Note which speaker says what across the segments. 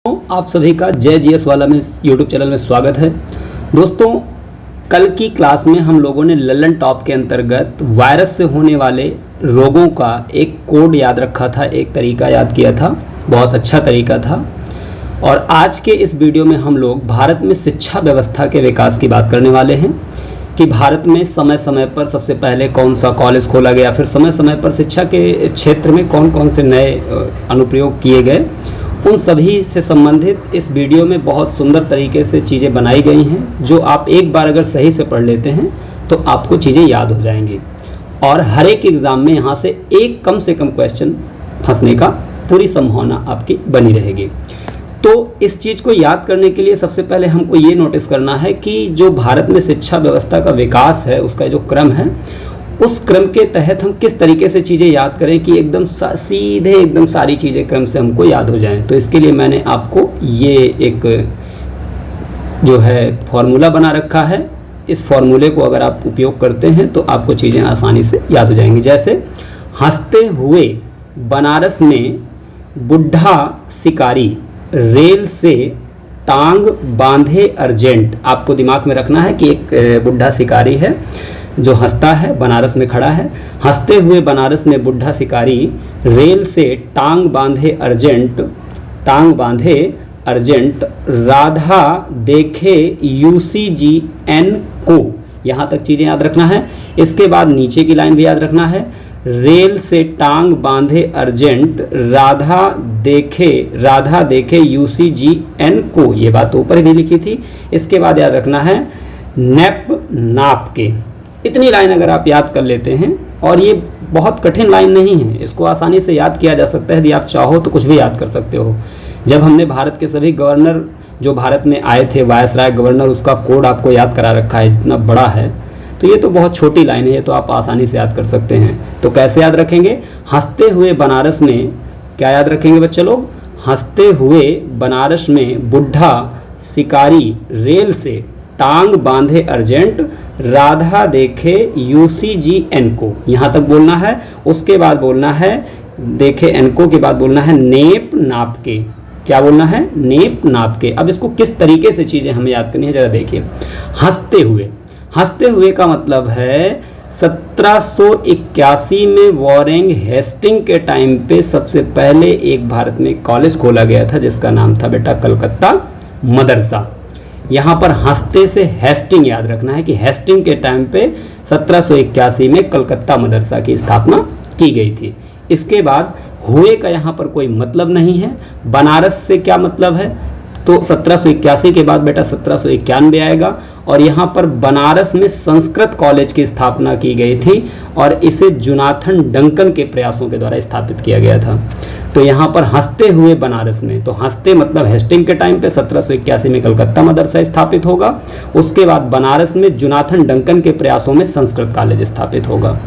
Speaker 1: आप सभी का जय जीएस वाला में यूट्यूब चैनल में स्वागत है। दोस्तों, कल की क्लास में हम लोगों ने ललन टॉप के अंतर्गत वायरस से होने वाले रोगों का एक कोड याद रखा था, एक तरीका याद किया था, बहुत अच्छा तरीका था। और आज के इस वीडियो में हम लोग भारत में शिक्षा व्यवस्था के विकास की बात करने वाले हैं कि भारत में समय समय पर सबसे पहले कौन सा कॉलेज खोला गया, फिर समय समय पर शिक्षा के क्षेत्र में कौन कौन से नए अनुप्रयोग किए गए। उन सभी से संबंधित इस वीडियो में बहुत सुंदर तरीके से चीज़ें बनाई गई हैं, जो आप एक बार अगर सही से पढ़ लेते हैं तो आपको चीज़ें याद हो जाएंगी और हर एक एग्ज़ाम में यहाँ से एक कम से कम क्वेश्चन फंसने का पूरी संभावना आपकी बनी रहेगी। तो इस चीज़ को याद करने के लिए सबसे पहले हमको ये नोटिस करना है कि जो भारत में शिक्षा व्यवस्था का विकास है, उसका जो क्रम है, उस क्रम के तहत हम किस तरीके से चीज़ें याद करें कि एकदम सीधे एकदम सारी चीज़ें क्रम से हमको याद हो जाएं। तो इसके लिए मैंने आपको ये एक जो है फॉर्मूला बना रखा है। इस फॉर्मूले को अगर आप उपयोग करते हैं तो आपको चीज़ें आसानी से याद हो जाएंगी। जैसे हंसते हुए बनारस में बुढ़ा शिकारी रेल से टांग बांधे अर्जेंट। आपको दिमाग में रखना है कि एक बुढ़ा शिकारी है जो हंसता है, बनारस में खड़ा है। हंसते हुए बनारस में बुढ़ा शिकारी रेल से टांग बांधे अर्जेंट राधा देखे UCGN को। यहाँ तक चीज़ें याद रखना है। इसके बाद नीचे की लाइन भी याद रखना है। रेल से टांग बांधे अर्जेंट राधा देखे UCGN को। ये बात तो ऊपर भी लिखी थी। इसके बाद याद रखना है नाप के। इतनी लाइन अगर आप याद कर लेते हैं, और ये बहुत कठिन लाइन नहीं है, इसको आसानी से याद किया जा सकता है। यदि आप चाहो तो कुछ भी याद कर सकते हो। जब हमने भारत के सभी गवर्नर जो भारत में आए थे, वायसराय गवर्नर, उसका कोड आपको याद करा रखा है, जितना बड़ा है। तो ये तो बहुत छोटी लाइन है, ये तो आप आसानी से याद कर सकते हैं। तो कैसे याद रखेंगे? हंसते हुए बनारस में क्या याद रखेंगे बच्चे लोग? हंसते हुए बनारस में बुढ़ा शिकारी रेल से टांग बांधे अर्जेंट राधा देखे UCGN को। यहाँ तक बोलना है। उसके बाद बोलना है देखे एन को के बाद बोलना है नेप नाप के। क्या बोलना है? नेप नाप के। अब इसको किस तरीके से चीज़ें हमें याद करनी है जरा देखिए। हंसते हुए का मतलब है 1781 में वॉरेन हेस्टिंग के टाइम पे सबसे पहले एक भारत में कॉलेज खोला गया था, जिसका नाम था बेटा कलकत्ता मदरसा। यहाँ पर हंसते से हेस्टिंग याद रखना है कि हेस्टिंग के टाइम पे 1781 में कलकत्ता मदरसा की स्थापना की गई थी। इसके बाद हुए का यहाँ पर कोई मतलब नहीं है। बनारस से क्या मतलब है? तो 1781 के बाद बेटा 1791 आएगा, और यहाँ पर बनारस में संस्कृत कॉलेज की स्थापना की गई थी और इसे जोनाथन डंकन के प्रयासों के द्वारा स्थापित किया गया था। तो यहाँ पर हंसते हुए बनारस में, तो हंसते मतलब हेस्टिंग के टाइम पे 1781 में कलकत्ता मदरसा स्थापित होगा। उसके बाद बनारस में जोनाथन डंकन के प्रयासों में संस्कृत कॉलेज स्थापित होगा।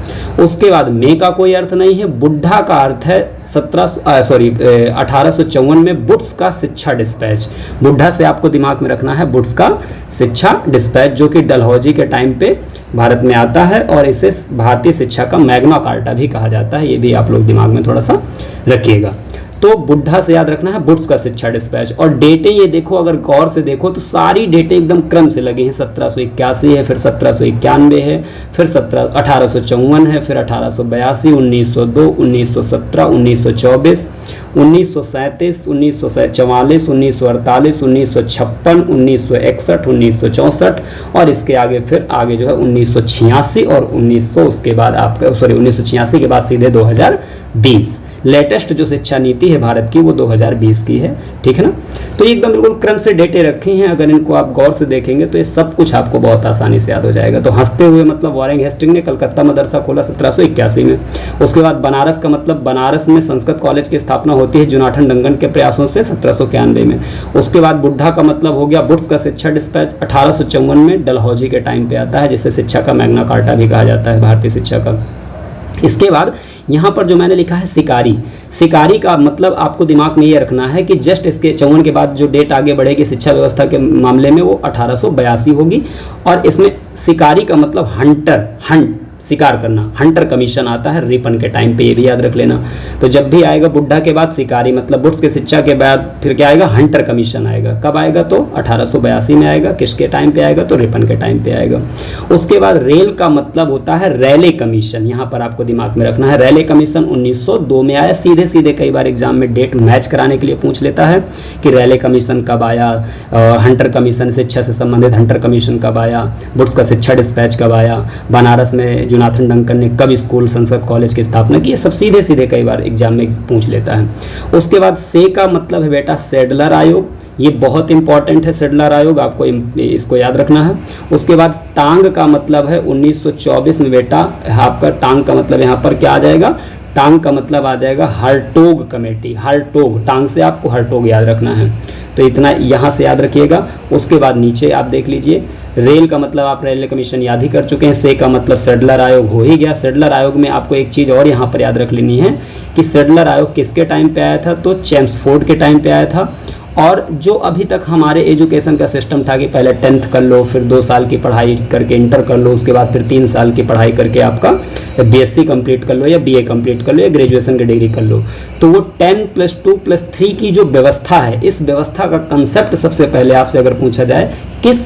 Speaker 1: उसके बाद में का कोई अर्थ नहीं है। बुढ़ा का अर्थ है 1854 में बुड्स का शिक्षा डिस्पैच। बुढ़ा से आपको दिमाग में रखना है बुड्स का शिक्षा डिस्पैच, जो कि डलहौजी के टाइम पे भारत में आता है और इसे भारतीय शिक्षा का मैग्ना कार्टा भी कहा जाता है। ये भी आप लोग दिमाग में थोड़ा सा रखिएगा। तो बुढ़ा से याद रखना है बुड्स का शिक्षा डिस्पैच। और डेटें ये देखो, अगर गौर से देखो तो सारी डेटें एकदम क्रम से लगी हैं। 1781 है, फिर 1791 है, फिर 1854 है, फिर 1882, 1902, 1917, 1924, 1937, 1944, 1948, 1956, 1961, 1964 और इसके आगे फिर आगे जो है 1986 और 1900 उसके बाद आपका 1986 के बाद सीधे 2020। लेटेस्ट जो शिक्षा नीति है भारत की वो 2020 की है। ठीक है ना? तो ये एकदम बिल्कुल क्रम से डेटे रखी हैं। अगर इनको आप गौर से देखेंगे तो ये सब कुछ आपको बहुत आसानी से याद हो जाएगा। तो हंसते हुए मतलब वॉरेन हेस्टिंग ने कलकत्ता मदरसा खोला 1781 में। उसके बाद बनारस का मतलब बनारस में संस्कृत कॉलेज की स्थापना होती है जोनाथन डंकन के प्रयासों से 1791 में। उसके बाद बुढ़ा का मतलब हो गया बुड्स का शिक्षा डिस्पैच 1854 में डलहौजी के टाइम पे आता है, जिसे शिक्षा का मैग्ना कार्टा भी कहा जाता है, भारतीय शिक्षा का। इसके बाद यहाँ पर जो मैंने लिखा है शिकारी का मतलब आपको दिमाग में ये रखना है कि जस्ट इसके 54 के बाद जो डेट आगे बढ़ेगी शिक्षा व्यवस्था के मामले में वो 1882 होगी। और इसमें शिकारी का मतलब हंट शिकार करना, हंटर कमीशन आता है रिपन के टाइम पे, ये भी याद रख लेना। तो जब भी आएगा बुड्ढा के बाद शिकारी, मतलब वुड्स की शिक्षा के बाद फिर क्या आएगा, हंटर कमीशन आएगा। कब आएगा, तो 1882 में आएगा। किसके टाइम पे आएगा, तो रिपन के टाइम पे आएगा। उसके बाद रेल का मतलब होता है रैले कमीशन, यहाँ पर आपको दिमाग में रखना है। रैले कमीशन 1902 में आया। सीधे सीधे कई बार एग्जाम में डेट मैच कराने के लिए पूछ लेता है कि रैले कमीशन कब आया, हंटर कमीशन शिक्षा से संबंधित हंटर कमीशन कब आया, वुड्स का शिक्षा डिस्पैच कब आया, बनारस में जोनाथन डंकन ने कब स्कूल संस्कृत कॉलेज की स्थापना की, ये सब सीधे सीधे कई बार एग्जाम में पूछ लेता है। उसके बाद से का मतलब है बेटा सेडलर आयोग, ये बहुत इंपॉर्टेंट है सेडलर आयोग, आपको इसको याद रखना है। उसके बाद टांग का मतलब है 1924 में बेटा, आपका टांग का मतलब यहाँ पर क्या आ जाएगा, टांग का मतलब आ जाएगा हर्टोग कमेटी। हर्टोग, टांग से आपको हर्टोग याद रखना है, तो इतना यहाँ से याद रखिएगा। उसके बाद नीचे आप देख लीजिए, रेल का मतलब आप रेलवे कमीशन याद ही कर चुके हैं। से का मतलब सेडलर आयोग हो ही गया। सेडलर आयोग में आपको एक चीज़ और यहाँ पर याद रख लेनी है कि सेडलर आयोग किसके टाइम पे आया था, तो चेम्सफोर्ड के टाइम पे आया था। और जो अभी तक हमारे एजुकेशन का सिस्टम था कि पहले 10th कर लो, फिर 2 साल की पढ़ाई करके इंटर कर लो, उसके बाद फिर 3 साल की पढ़ाई करके आपका बीएससी कंप्लीट कर लो या बीए कंप्लीट कर लो या ग्रेजुएशन की डिग्री कर लो, तो वो 10+2+3 की जो व्यवस्था है, इस व्यवस्था का कंसेप्ट सबसे पहले आपसे अगर पूछा जाए किस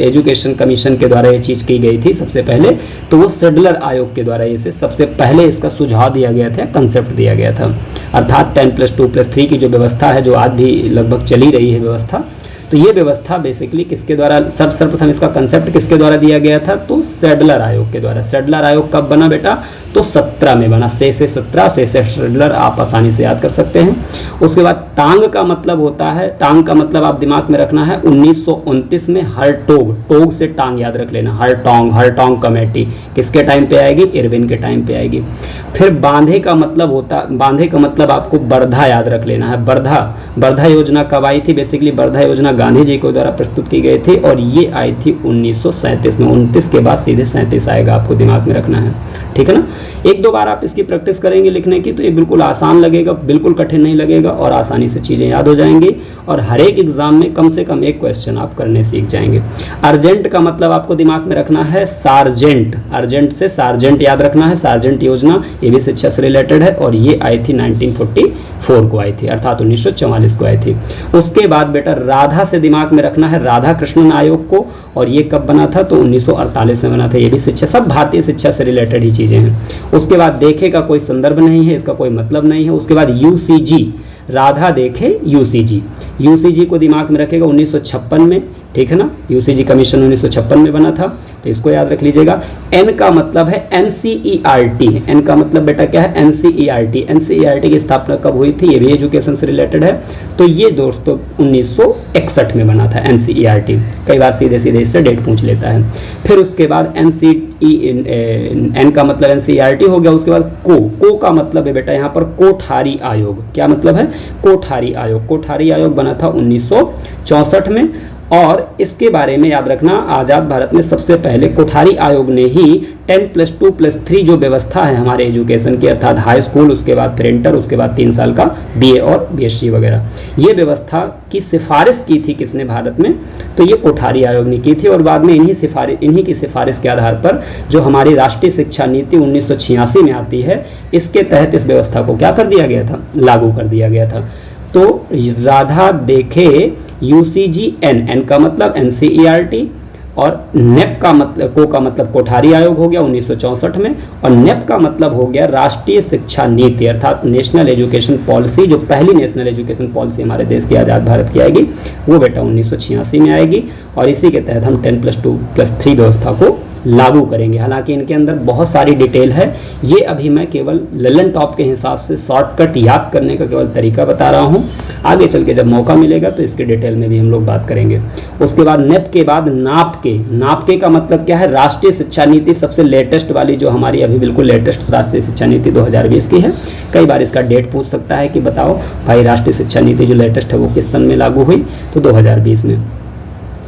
Speaker 1: एजुकेशन कमीशन के द्वारा ये चीज़ की गई थी सबसे पहले, तो वो सेडलर आयोग के द्वारा इसे सबसे पहले इसका सुझाव दिया गया था, कंसेप्ट दिया गया था। अर्थात 10+2+3 की जो व्यवस्था है, जो आज भी लगभग चली रही है व्यवस्था, तो ये व्यवस्था बेसिकली किसके द्वारा, सर्वप्रथम इसका कंसेप्ट किसके द्वारा दिया गया था, तो सेडलर आयोग के द्वारा। सेडलर आयोग कब बना बेटा, तो 17 में बना। से 17 से सेडलर आप आसानी से याद कर सकते हैं। उसके बाद टांग का मतलब होता है, टांग का मतलब आप दिमाग में रखना है 1929 में हर्टोग, टोग से टांग याद रख लेना, हर्टोग कमेटी किसके टाइम पे आएगी, इरविन के टाइम पे आएगी। फिर बांधे का मतलब होता, बांधे का मतलब आपको बर्धा याद रख लेना है। बर्धा योजना कब आई थी, बेसिकली बर्धा योजना गांधी जी को द्वारा प्रस्तुत की गई थी और ये आई थी 1937 में। 29 के बाद सीधे 37 आएगा, आपको दिमाग में रखना है, ठीक है ना। 1-2 बार आप इसकी प्रैक्टिस करेंगे लिखने की, तो ये बिल्कुल आसान लगेगा, बिल्कुल कठिन नहीं लगेगा और आसानी से चीज़ें याद हो जाएंगी और हर एक एग्जाम में कम से कम एक क्वेश्चन आप करने सीख जाएंगे। अर्जेंट का मतलब आपको दिमाग में रखना है सार्जेंट, अर्जेंट से सार्जेंट याद रखना है। सार्जेंट योजना ये भी शिक्षा से रिलेटेड है और ये आई थी 1944 को आई थी, अर्थात 1944 को आई थी। उसके बाद बेटा राधा से दिमाग में रखना है राधा कृष्णन आयोग को, और ये कब बना था, तो 1948 में बना था। ये भी शिक्षा, सब भारतीय शिक्षा से रिलेटेड ही चीज़ें हैं। उसके बाद देखे का कोई संदर्भ नहीं है, इसका कोई मतलब नहीं है। उसके बाद यूसीजी, राधा देखे यूसीजी, यूसीजी को दिमाग में रखेगा 1956 में, ठीक है ना। यूसीजी कमीशन 1956 में बना था, तो इसको याद रख लीजिएगा। एन का मतलब है एनसीईआरटी, एन का मतलब बेटा क्या है, एनसीईआरटी। एनसीईआरटी की स्थापना कब हुई थी, ये भी एजुकेशन से रिलेटेड है, तो ये दोस्तों 1961 में बना था एनसीईआरटी। कई बार सीधे सीधे इससे डेट पूछ लेता है। फिर उसके बाद एन का मतलब एनसीईआरटी हो गया। उसके बाद को का मतलब है बेटा यहाँ पर कोठारी आयोग। क्या मतलब है, कोठारी आयोग। कोठारी आयोग बना था 1964 में और इसके बारे में याद रखना, आज़ाद भारत में सबसे पहले कोठारी आयोग ने ही 10+2+3 जो व्यवस्था है हमारे एजुकेशन की, अर्थात हाई स्कूल, उसके बाद फिर इंटर, उसके बाद 3 साल का बीए और बीएससी वगैरह, ये व्यवस्था की सिफारिश की थी किसने भारत में, तो ये कोठारी आयोग ने की थी। और बाद में इन्हीं की सिफारिश के आधार पर जो हमारी राष्ट्रीय शिक्षा नीति 1986 में आती है, इसके तहत इस व्यवस्था को क्या कर दिया गया था, लागू कर दिया गया था। तो राधा देखे यूसीजीएन, एन का मतलब एनसीईआरटी और नेप का मतलब, को का मतलब कोठारी आयोग हो गया 1964 में, और नेप का मतलब हो गया राष्ट्रीय शिक्षा नीति, अर्थात नेशनल एजुकेशन पॉलिसी। जो पहली नेशनल एजुकेशन पॉलिसी हमारे देश की आज़ाद भारत की आएगी वो बेटा 1986 में आएगी और इसी के तहत हम 10+2+3 व्यवस्था को लागू करेंगे। हालांकि इनके अंदर बहुत सारी डिटेल है, ये अभी मैं केवल ललन टॉप के हिसाब से शॉर्टकट याद करने का केवल तरीका बता रहा हूँ। आगे चल के जब मौका मिलेगा तो इसके डिटेल में भी हम लोग बात करेंगे। उसके बाद नेप के बाद नापके, नापके का मतलब क्या है, राष्ट्रीय शिक्षा नीति, सबसे लेटेस्ट वाली जो हमारी अभी बिल्कुल लेटेस्ट राष्ट्रीय शिक्षा नीति 2020 की है। कई बार इसका डेट पूछ सकता है कि बताओ भाई राष्ट्रीय शिक्षा नीति जो लेटेस्ट है वो किस सन में लागू हुई, तो 2020 में।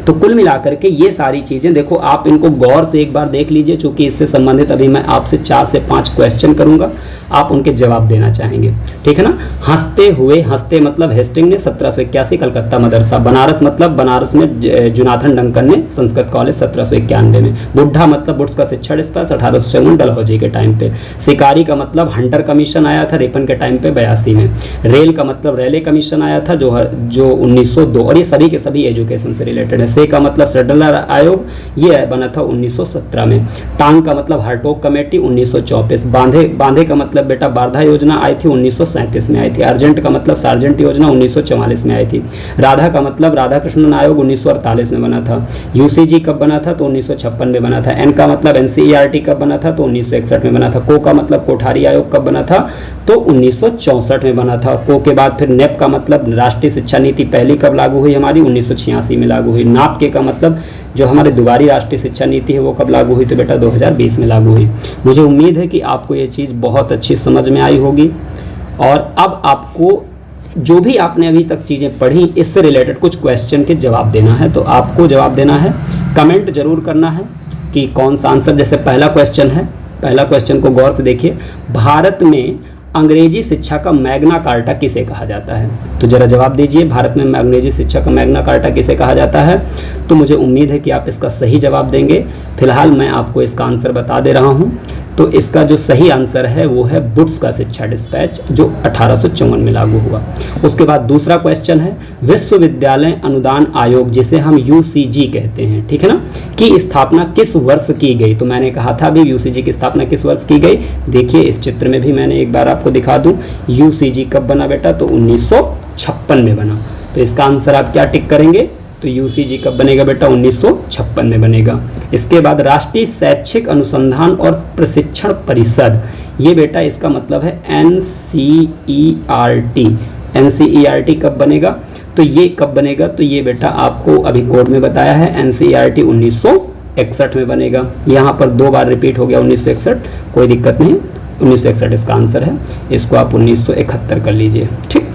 Speaker 1: तो कुल मिलाकर के ये सारी चीज़ें देखो, आप इनको गौर से एक बार देख लीजिए, चूंकि इससे संबंधित अभी मैं आपसे 4 से 5 क्वेश्चन करूंगा, आप उनके जवाब देना चाहेंगे, ठीक है ना। हंसते हुए, हंसते मतलब हेस्टिंग ने 1781 कलकत्ता मदरसा। बनारस मतलब बनारस में जोनाथन डंकन ने संस्कृत कॉलेज 1791 में। बुढ़ा मतलब बुड्स का शिक्षण स्पर्श 1854 डलहौजी के टाइम पे। शिकारी का मतलब हंटर कमीशन आया था रिपन के टाइम पे 82 में। रेल का मतलब रेले कमीशन आया था जो 1902, और ये सभी के सभी एजुकेशन से रिलेटेड है। से का मतलब सेडलर आयोग, ये बना था 1917 में। टांग का मतलब हार्टोग कमेटी 1924। बांधे का मतलब बेटा बारधा योजना आई थी 1937 में आई थी। अर्जेंट का मतलब सार्जेंट योजना 1944 में आई थी। राधा का मतलब राधा कृष्णन आयोग 1948 में बना था। यूसीजी कब बना था तो 1956 में बना था। एन का मतलब एनसीईआरटी कब बना था तो 1961 में बना था। को का मतलब कोठारी आयोग कब बना था तो 1964 में बना था। को के बाद फिर नेप का मतलब राष्ट्रीय शिक्षा नीति पहली कब लागू हुई हमारी 1986 में लागू हुई। नाप के का मतलब जो हमारी दोबारी राष्ट्रीय शिक्षा नीति है वो कब लागू हुई तो बेटा 2020 में लागू हुई। मुझे उम्मीद है कि आपको ये चीज़ बहुत अच्छी समझ में आई होगी, और अब आपको जो भी आपने अभी तक चीज़ें पढ़ी इससे रिलेटेड कुछ क्वेश्चन के जवाब देना है। तो आपको जवाब देना है, कमेंट जरूर करना है कि कौन सा आंसर। जैसे पहला क्वेश्चन है, पहला क्वेश्चन को गौर से देखिए, भारत में अंग्रेजी शिक्षा का मैग्ना कार्टा किसे कहा जाता है। तो जरा जवाब दीजिए, भारत में अंग्रेजी शिक्षा का मैग्ना कार्टा किसे कहा जाता है। तो मुझे उम्मीद है कि आप इसका सही जवाब देंगे। फिलहाल मैं आपको इसका आंसर बता दे रहा हूं। तो इसका जो सही आंसर है वो है बुड्स का शिक्षा डिस्पैच, जो 1854 में लागू हुआ। उसके बाद दूसरा क्वेश्चन है, विश्वविद्यालय अनुदान आयोग जिसे हम यूसीजी कहते हैं, ठीक है ना, की स्थापना किस वर्ष की गई। तो मैंने कहा था अभी यूसीजी की स्थापना किस वर्ष की गई। देखिए इस चित्र में भी मैंने एक बार आपको दिखा दूं, यूसीजी कब बना बेटा तो 1956 में बना। तो इसका आंसर आप क्या टिक करेंगे तो यूसीजी कब बनेगा बेटा 1956 में बनेगा। इसके बाद राष्ट्रीय शैक्षिक अनुसंधान और प्रशिक्षण परिषद, ये बेटा इसका मतलब है एनसीईआरटी। एनसीईआरटी कब बनेगा तो ये कब बनेगा तो ये बेटा आपको अभी कोड में बताया है, एनसीईआरटी 1961 में बनेगा। यहाँ पर 2 बार रिपीट हो गया 1961, कोई दिक्कत नहीं, 1961 इसका आंसर है। इसको आप 1971 कर लीजिए, ठीक।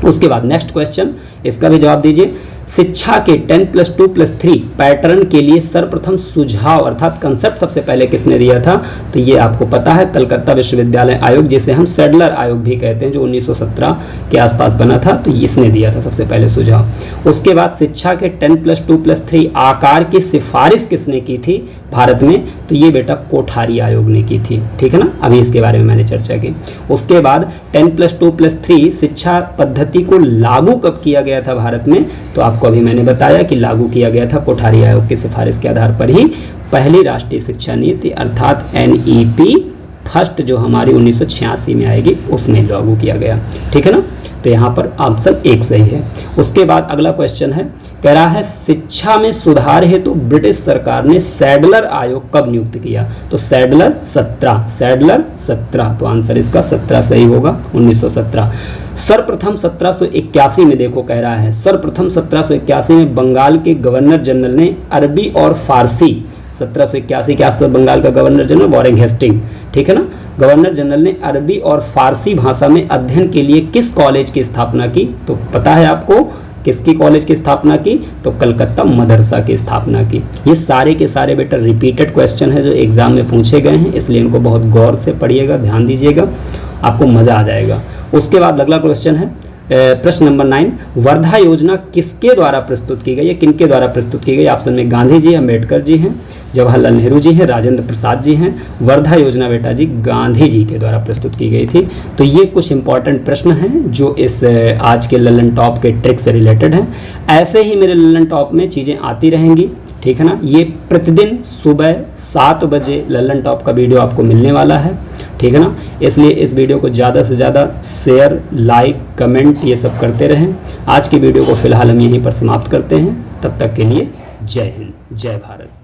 Speaker 1: उसके बाद नेक्स्ट क्वेश्चन, इसका भी जवाब दीजिए। शिक्षा के 10+2+3 पैटर्न के लिए सर्वप्रथम सुझाव अर्थात कंसेप्ट सबसे पहले किसने दिया था तो ये आपको पता है, कलकत्ता विश्वविद्यालय आयोग, जिसे हम सेडलर आयोग भी कहते हैं, जो 1917 के आसपास बना था। तो इसने दिया था सबसे पहले सुझाव। उसके बाद शिक्षा के 10+2+3 आकार की सिफारिश किसने की थी भारत में तो ये बेटा कोठारी आयोग ने की थी, ठीक है ना। अभी इसके बारे में मैंने चर्चा की। उसके बाद 10+2+3 शिक्षा पद्धति को लागू कब किया गया था भारत में तो आपको अभी मैंने बताया कि लागू किया गया था कोठारी आयोग की सिफारिश के आधार पर ही। पहली राष्ट्रीय शिक्षा नीति अर्थात एनईपी फर्स्ट जो हमारी 1986 में आएगी उसमें लागू किया गया, ठीक है ना। तो यहाँ पर ऑप्शन 1 सही है। उसके बाद अगला क्वेश्चन है, कह रहा है शिक्षा में सुधार हेतु तो ब्रिटिश सरकार ने सैडलर आयोग कब नियुक्त किया तो सैडलर 17, तो आंसर इसका 17 सही होगा, 1917। सर्वप्रथम 1781 में देखो कह रहा है, सर्वप्रथम 1781 में बंगाल के गवर्नर जनरल ने अरबी और फारसी, 1781 के आसपास बंगाल का गवर्नर जनरल वॉरेन हेस्टिंग, ठीक है ना, गवर्नर जनरल ने अरबी और फारसी भाषा में अध्ययन के लिए किस कॉलेज की स्थापना की तो पता है आपको, किसकी कॉलेज की स्थापना की तो कलकत्ता मदरसा की स्थापना की। ये सारे के सारे बेटा रिपीटेड क्वेश्चन है जो एग्जाम में पूछे गए हैं, इसलिए इनको बहुत गौर से पढ़िएगा, ध्यान दीजिएगा, आपको मजा आ जाएगा। उसके बाद अगला क्वेश्चन है प्रश्न नंबर 9, वर्धा योजना किसके द्वारा प्रस्तुत की गई है, किनके द्वारा प्रस्तुत की गई। ऑप्शन में गांधी जी, अम्बेडकर जी हैं, जवाहरलाल नेहरू जी हैं, राजेंद्र प्रसाद जी हैं। वर्धा योजना बेटा जी गांधी जी के द्वारा प्रस्तुत की गई थी। तो ये कुछ इंपॉर्टेंट प्रश्न हैं जो इस आज के ललन टॉप के ट्रिक से रिलेटेड हैं। ऐसे ही मेरे ललन टॉप में चीज़ें आती रहेंगी, ठीक है ना। ये प्रतिदिन सुबह 7 बजे ललन टॉप का वीडियो आपको मिलने वाला है, ठीक है ना। इसलिए इस वीडियो को ज़्यादा से ज़्यादा शेयर, लाइक, कमेंट ये सब करते रहें। आज की वीडियो को फिलहाल हम यहीं पर समाप्त करते हैं, तब तक के लिए जय हिंद, जय भारत।